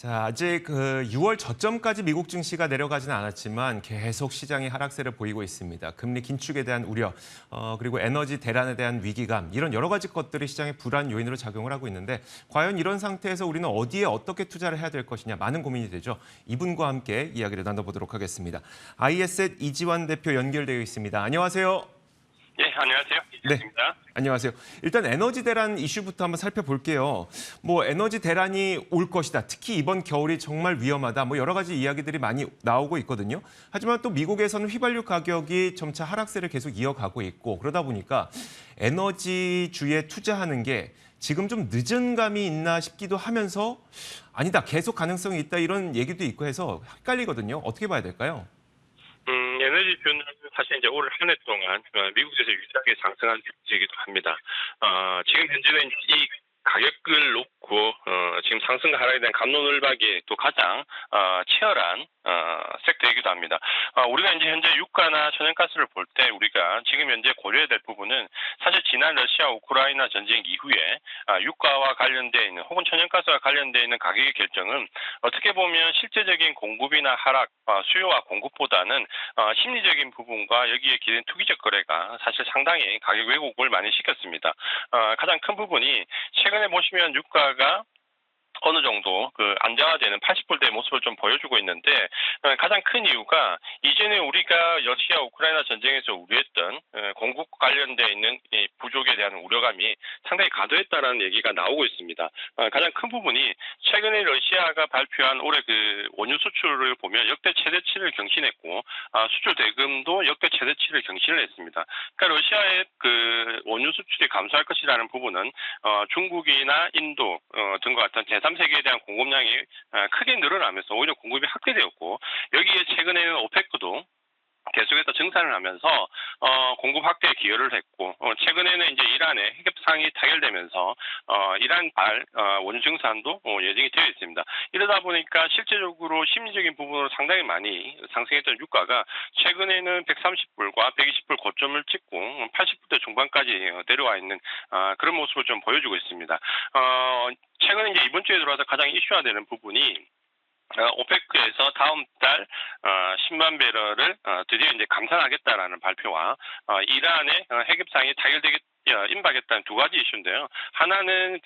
자, 아직 6월 저점까지 미국 증시가 내려가지는 않았지만 계속 시장이 하락세를 보이고 있습니다. 금리 긴축에 대한 우려, 그리고 에너지 대란에 대한 위기감, 이런 여러 가지 것들이 시장의 불안 요인으로 작용을 하고 있는데 과연 이런 상태에서 우리는 어디에 어떻게 투자를 해야 될 것이냐 많은 고민이 되죠. 이분과 함께 이야기를 나눠보도록 하겠습니다. 아이에셋 이지환 대표 연결되어 있습니다. 안녕하세요. 예, 안녕하세요. 네, 이창입니다. 안녕하세요. 일단 에너지 대란 이슈부터 한번 살펴볼게요. 뭐 에너지 대란이 올 것이다. 특히 이번 겨울이 정말 위험하다. 뭐 여러 가지 이야기들이 많이 나오고 있거든요. 하지만 또 미국에서는 휘발유 가격이 점차 하락세를 계속 이어가고 있고 그러다 보니까 에너지주에 투자하는 게 지금 좀 늦은 감이 있나 싶기도 하면서 아니다. 계속 가능성이 있다. 이런 얘기도 있고 해서 헷갈리거든요. 어떻게 봐야 될까요? 에너지주는 사실 이제 올 한 해 동안 미국에서 유일하게 상승한 주이기도 합니다. 지금 현재는 이 가격을 놓고 지금 상승과 하락에 대한 갑론을박이 또 가장 치열한 섹터이기도 합니다. 우리가 이제 현재 유가나 천연가스를 볼 때 우리가 지금 현재 고려해야 될 부분은 사실 지난 러시아 우크라이나 전쟁 이후에 유가와 관련되어 있는 혹은 천연가스와 관련되어 있는 가격의 결정은 어떻게 보면 실제적인 공급이나 하락, 수요와 공급보다는 심리적인 부분과 여기에 기댄 투기적 거래가 사실 상당히 가격 왜곡을 많이 시켰습니다. 가장 큰 부분이 최근에 보시면 유가가 어느 정도 안정화되는 80불대의 모습을 좀 보여주고 있는데 가장 큰 이유가 이전에 우리가 러시아 우크라이나 전쟁에서 우려했던 공급 관련돼 있는 이 부족에 대한 우려감이 상당히 과도했다라는 얘기가 나오고 있습니다. 가장 큰 부분이 최근에 러시아가 발표한 올해 원유 수출을 보면 역대 최대치를 경신했고 수출 대금도 역대 최대치를 경신을 했습니다. 그러니까 러시아의 원유 수출이 감소할 것이라는 부분은 중국이나 인도 등과 같은 제3세계에 대한 공급량이 크게 늘어나면서 오히려 공급이 확대되었고 여기에 최근에는 오페크도 계속해서 증산을 하면서 공급 확대에 기여를 했고 최근에는 이제 이란의 핵협상이 타결되면서 이란발 원유 증산도 예정이 되어 있습니다. 이러다 보니까 실제적으로 심리적인 부분으로 상당히 많이 상승했던 유가가 최근에는 130불과 120불 고점을 찍고 80불대 중반까지 내려와 있는 그런 모습을 좀 보여주고 있습니다. 최근에 이제 이번 주에 들어와서 가장 이슈화되는 부분이 오페크에서 다음 달 10만 배럴을 드디어 이제 감산하겠다라는 발표와 이란의 핵협상이 임박했다는 두 가지 이슈인데요. 하나는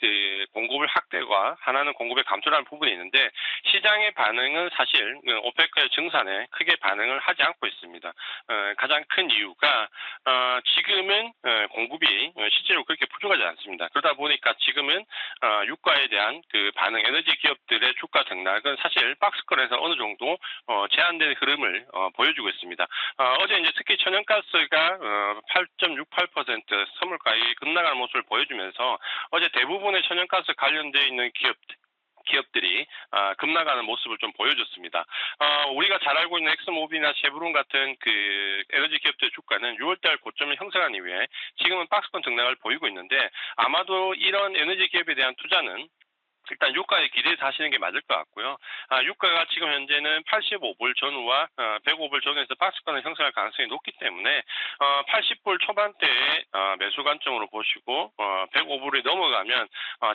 공급을 확대와 하나는 공급의 감소라는 부분이 있는데 시장의 반응은 사실 오페크의 증산에 크게 반응을 하지 않고 있습니다. 가장 큰 이유가 지금은 공급이 실제로 그렇게 부족하지 않습니다. 그러다 보니까 지금은 유가에 대한 반응, 에너지 기업들의 주가 등락은 사실 박스권에서 어느 정도 제한된 흐름을 보여주고 있습니다. 어제 이제 특히 천연가스가 8.68% 선물가액이 급락하는 모습을 보여주면서 어제 대부분의 천연가스 관련되어 있는 기업들이 급락하는 모습을 좀 보여줬습니다. 우리가 잘 알고 있는 엑스모빌이나 쉐브론 같은 에너지 기업들의 주가는 6월달 고점을 형성한 이후에 지금은 박스권 등락을 보이고 있는데 아마도 이런 에너지 기업에 대한 투자는 일단 유가에 기대해서 하시는 게 맞을 것 같고요. 유가가 지금 현재는 85불 전후와 105불 전후에서 박스권을 형성할 가능성이 높기 때문에 80불 초반대에 매수 관점으로 보시고 105불이 넘어가면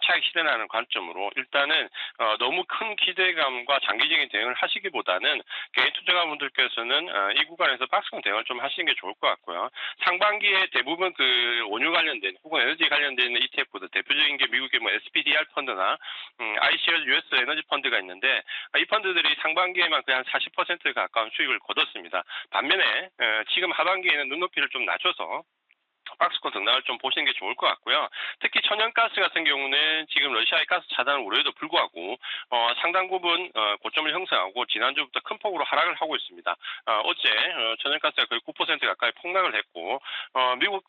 차익 실현하는 관점으로 일단은 너무 큰 기대감과 장기적인 대응을 하시기보다는 개인 투자가분들께서는 이 구간에서 박스권 대응을 좀 하시는 게 좋을 것 같고요. 상반기에 대부분 원유 관련된 혹은 에너지 관련된 ETF들 대표적인 게 미국의 SPDR 펀드나 iShares US 에너지 펀드가 있는데 이 펀드들이 상반기에만 그냥 40% 가까운 수익을 거뒀습니다. 반면에 지금 하반기에는 눈높이를 좀 낮춰서 박스권 등락을 좀 보시는 게 좋을 것 같고요. 특히 천연가스 같은 경우는 지금 러시아의 가스 차단 우려에도 불구하고 상당 부분 고점을 형성하고 지난주부터 큰 폭으로 하락을 하고 있습니다. 어제 천연가스가 거의 9% 가까이 폭락을 했고 미국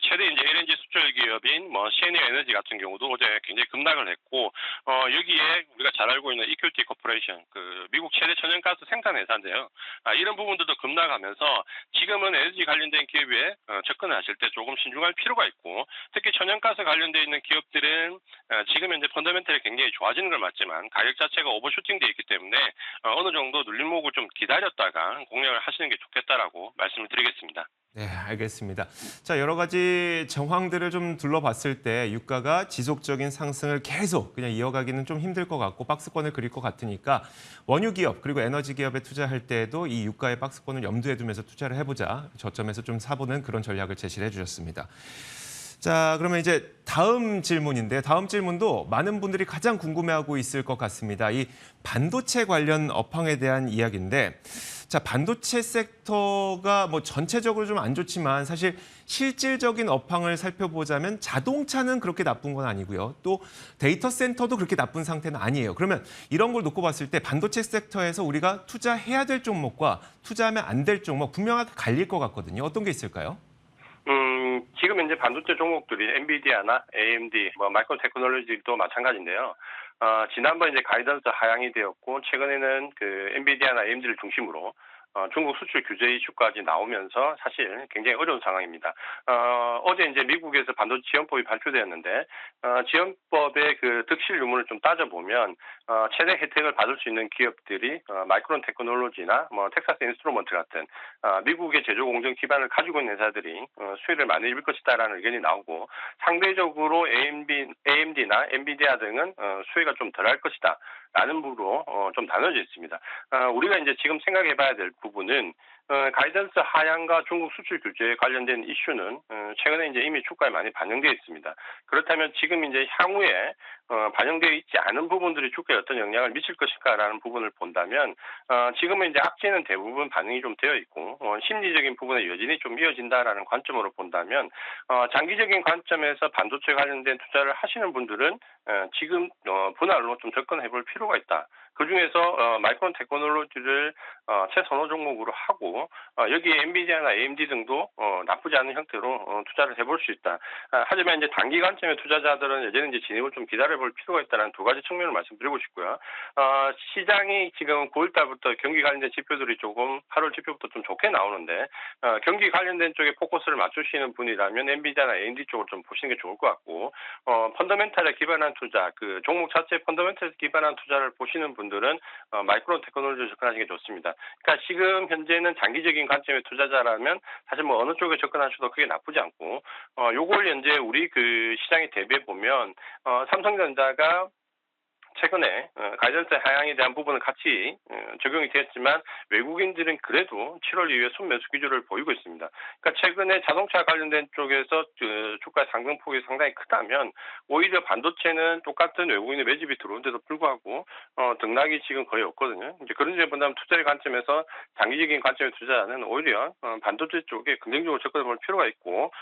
최대 이제 LNG 수출 기업인 CNA 에너지 같은 경우도 어제 굉장히 급락을 했고 여기에 우리가 잘 알고 있는 EQT 코퍼레이션 미국 최대 천연가스 생산 회사인데요. 이런 부분들도 급락하면서 지금은 에너지 관련된 기업에 접근을 하실 때 조금 신중할 필요가 있고 특히 천연가스 관련되어 있는 기업들은 지금 현재 펀더멘털이 굉장히 좋아지는 걸 맞지만 가격 자체가 오버슈팅되어 있기 때문에 어느 정도 눌림목을 좀 기다렸다가 공략을 하시는 게 좋겠다라고 말씀을 드리겠습니다. 네, 알겠습니다. 자, 여러 가지 정황들을 좀 둘러봤을 때 유가가 지속적인 상승을 계속 그냥 이어가기는 좀 힘들 것 같고 박스권을 그릴 것 같으니까 원유 기업 그리고 에너지 기업에 투자할 때에도 이 유가의 박스권을 염두에 두면서 투자를 해보자. 저점에서 좀 사보는 그런 전략을 제시를 해주셨습니다. 자, 그러면 이제 다음 질문인데 다음 질문도 많은 분들이 가장 궁금해하고 있을 것 같습니다. 이 반도체 관련 업황에 대한 이야기인데 자, 반도체 섹터가 뭐 전체적으로 좀 안 좋지만 사실 실질적인 업황을 살펴보자면 자동차는 그렇게 나쁜 건 아니고요. 또 데이터 센터도 그렇게 나쁜 상태는 아니에요. 그러면 이런 걸 놓고 봤을 때 반도체 섹터에서 우리가 투자해야 될 종목과 투자하면 안 될 종목 분명하게 갈릴 것 같거든요. 어떤 게 있을까요? 지금 현재 반도체 종목들이 엔비디아나 AMD, 마이크론 테크놀로지도 마찬가지인데요. 지난번 이제 가이던스 하향이 되었고 최근에는 그 엔비디아나 AMD를 중심으로 중국 수출 규제 이슈까지 나오면서 사실 굉장히 어려운 상황입니다. 어제 이제 미국에서 반도체 지원법이 발표되었는데 지원법의 그 득실 유무를 좀 따져보면 최대 혜택을 받을 수 있는 기업들이 마이크론 테크놀로지나 텍사스 인스트루먼트 같은 미국의 제조 공정 기반을 가지고 있는 회사들이 수혜를 많이 입을 것이다라는 의견이 나오고 상대적으로 AMD나 엔비디아 등은 수혜가 좀 덜할 것이다. 라는 부분으로 좀 나눠져 있습니다. 우리가 이제 지금 생각해봐야 될 부분은 가이던스 하향과 중국 수출 규제에 관련된 이슈는 최근에 이제 이미 주가에 많이 반영되어 있습니다. 그렇다면 지금 이제 향후에 반영되어 있지 않은 부분들이 주가에 어떤 영향을 미칠 것일까라는 부분을 본다면 지금은 이제 악재는 대부분 반영이 좀 되어 있고 심리적인 부분에 여전히 좀 이어진다라는 관점으로 본다면 장기적인 관점에서 반도체 관련된 투자를 하시는 분들은 지금 분할로 좀 접근해 볼 필요가 있다. 그중에서 마이크론 테크놀로지를 최선호 종목으로 하고 여기에 엔비디아나 AMD 등도 나쁘지 않은 형태로 투자를 해볼 수 있다. 하지만 이제 단기 관점의 투자자들은 여전히 이제 진입을 좀 기다려볼 필요가 있다는 두 가지 측면을 말씀드리고 싶고요. 시장이 지금 9월 달부터 경기 관련된 지표들이 조금 8월 지표부터 좀 좋게 나오는데 경기 관련된 쪽에 포커스를 맞추시는 분이라면 엔비디아나 AMD 쪽을 좀 보시는 게 좋을 것 같고 펀더멘탈에 기반한 투자, 그 종목 자체 펀더멘탈에 기반한 투자를 보시는 분들은 마이크론 테크놀로지에 접근하시는 게 좋습니다. 그러니까 지금 현재는 장기적인 관점의 투자자라면 사실 뭐 어느 쪽에 접근하셔도 크게 나쁘지 않고 요걸 현재 우리 그 시장에 대비해 보면 삼성전자가 최근에 가이던스 하향에 대한 부분은 같이 적용이 되었지만 외국인들은 그래도 7월 이후에 순매수 기조를 보이고 있습니다. 그러니까 최근에 자동차 관련된 쪽에서 주가 상승폭이 상당히 크다면 오히려 반도체는 똑같은 외국인의 매집이 들어오는데도 불구하고 등락이 지금 거의 없거든요. 이제 그런 점에 본다면 투자의 관점에서 장기적인 관점의 투자자는 오히려 반도체 쪽에 긍정적으로 접근해 볼 필요가 있고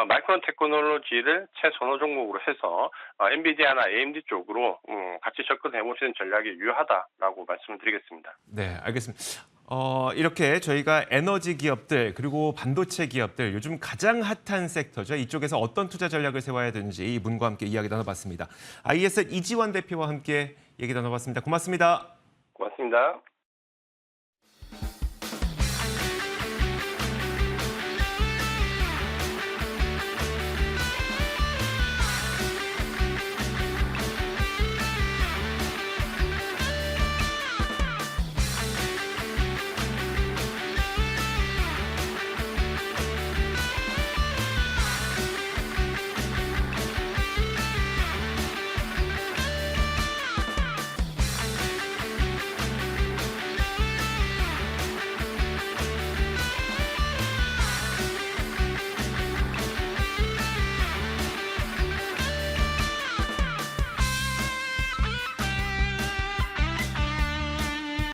마이크론 테크놀로지를 최선호 종목으로 해서 엔비디아나 AMD 쪽으로 같이 접근해 보시는 전략이 유효하다라고 말씀을 드리겠습니다. 네, 알겠습니다. 이렇게 저희가 에너지 기업들 그리고 반도체 기업들 요즘 가장 핫한 섹터죠. 이쪽에서 어떤 투자 전략을 세워야 되는지 이분과 함께 이야기 나눠봤습니다. IS 이지원 대표와 함께 얘기 나눠봤습니다. 고맙습니다. 고맙습니다.